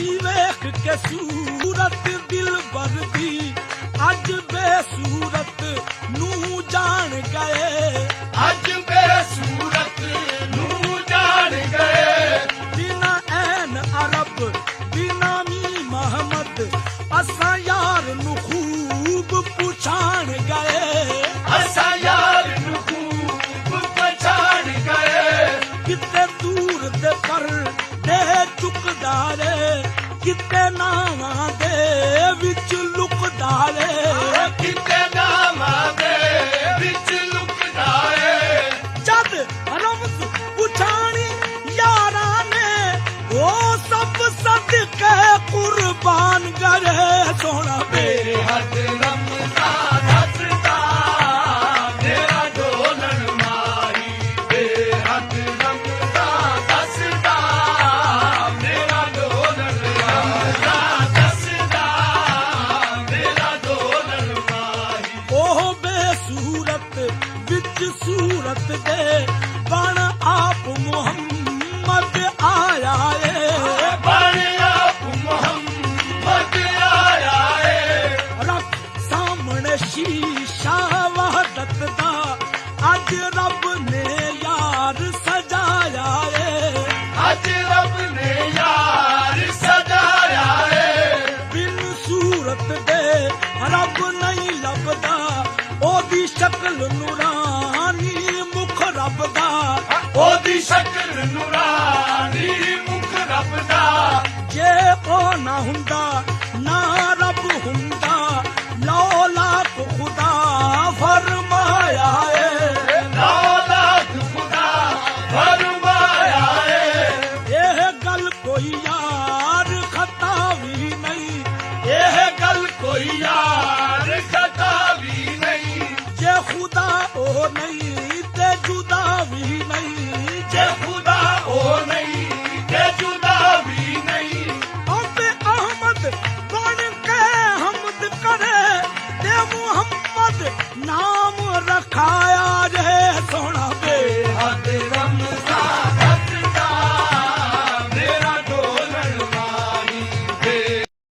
ਅਸੀਂ ਵੇਖ ਕੇ ਸੂਰਤ ਦਿਲਬਰ ਦੀ ਅੱਜ ਬੇਸੂਰਤ ਨੂੰ ਜਾਣ ਗਏ ਅੱਜ ਬੇਸੂਰਤ ਨੂੰ ਜਾਣ ਗਏ ਬਿਨਾ ਐਨ ਅਰਬ ਬਿਨਾ ਮੀ ਮੁਹੰਮਦ ਅਸਾਂ ਯਾਰ ਨੂੰ ਖੂਬ ਪਛਾਣ ਗਏ ਅਸਾਂ ਯਾਰ ਨੂੰ ਖੂਬ ਪਛਾਣ ਗਏ ਕਿਤੇ ਦੂਰ ਦੇ ਪਰ ਦੇ ਚੁੱਕਦਾ ਰੇ ਕਿਤੇ ਨਾਵਾਂ ਦੇ ਵਿੱਚ ਲੁਕਦਾ ਰੇ ਕਿਤੇ ਨਾਵਾਂ ਦੇ ਵਿੱਚ ਲੁਕਦਾ ਏ ਜਦ ਰਮਜ਼ ਪੁਛਾਣੀ ਯਾਰਾਂ ਨੇ ਉਹ ਸਭ ਸਦਕੇ ਕੁਰਬਾਨ ਗਏ ਸੋਹਣਾ ਮੇਰੇ ਹੱਥ ਰਮਜ਼ਾਨ ਹੱਸਦਾ ਮੇਰਾ ਢੋਲਣ ਮਾਹੀ ਮੇਰੇ ਹੱਥ ਰਮਜ਼ਾਨ ਹੱਸਦਾ ਮੇਰਾ ਢੋਲਣ ਰਮਜ਼ਾਨ ਹੱਸਦਾ ਮੇਰਾ ਢੋਲਣ ਮਾਹੀ ਉਹ ਬੇਸੂਰਤ ਵਿੱਚ ਸੂਰਤ ਦੇ ਬਣ ਆਪ ਮੁਹੰਮਦ ਆਇਆ ਏ ਬਣ ਆਪ ਮੁਹੰਮਦ ਆਇਆ ਏ ਰੱਖ ਸਾਹਮਣੇ ਸ਼ੀਸ਼ਾ ਵਹਦਤ ਦਾ ਅੱਜ ਰੱਬ ਨੇ ਯਾਰ ਸਜਾਇਆ ਏ ਅੱਜ ਰੱਬ ਨੇ ਯਾਰ ਸਜਾਇਆ ਏ ਬਿਨ ਸੂਰਤ ਦੇ ਰੱਬ ਨਹੀਂ ਲੱਭਦਾ ਉਹਦੀ ਸ਼ਕਲ ਨੂਰਾਨੀ ਮੁਖ ਰੱਬ ਦਾ ਉਹਦੀ ਸ਼ਕਲ ਨੂਰਾਨੀ ਮੁਖ ਰੱਬ ਦਾ ਜੇ ਉਹ ਨਾ ਹੁੰਦਾ ਨਾ ਰੱਬ ਹੁੰਦਾ ਲਓ ਲਾਖ ਖੁਦਾ ਫਰਮਾਇਆ ਏ ਦੌਲਤ ਖੁਦਾ ਫਰਮਾਇਆ ਏ ਇਹ ਗੱਲ ਕੋਈ ਯਾਰ ਖਤਾ ਵੀ ਨਹੀਂ ਇਹ ਗੱਲ ਕੋਈ ਯਾਰ ਖਤਾ ਵੀ ਨਹੀਂ ਜੇ ਖੁਦਾ ਉਹ ਨਹੀਂ ਤੇ ਜੁਦਾ ਵੀ ਨਹੀਂ ਜੇ ਖੁਦਾ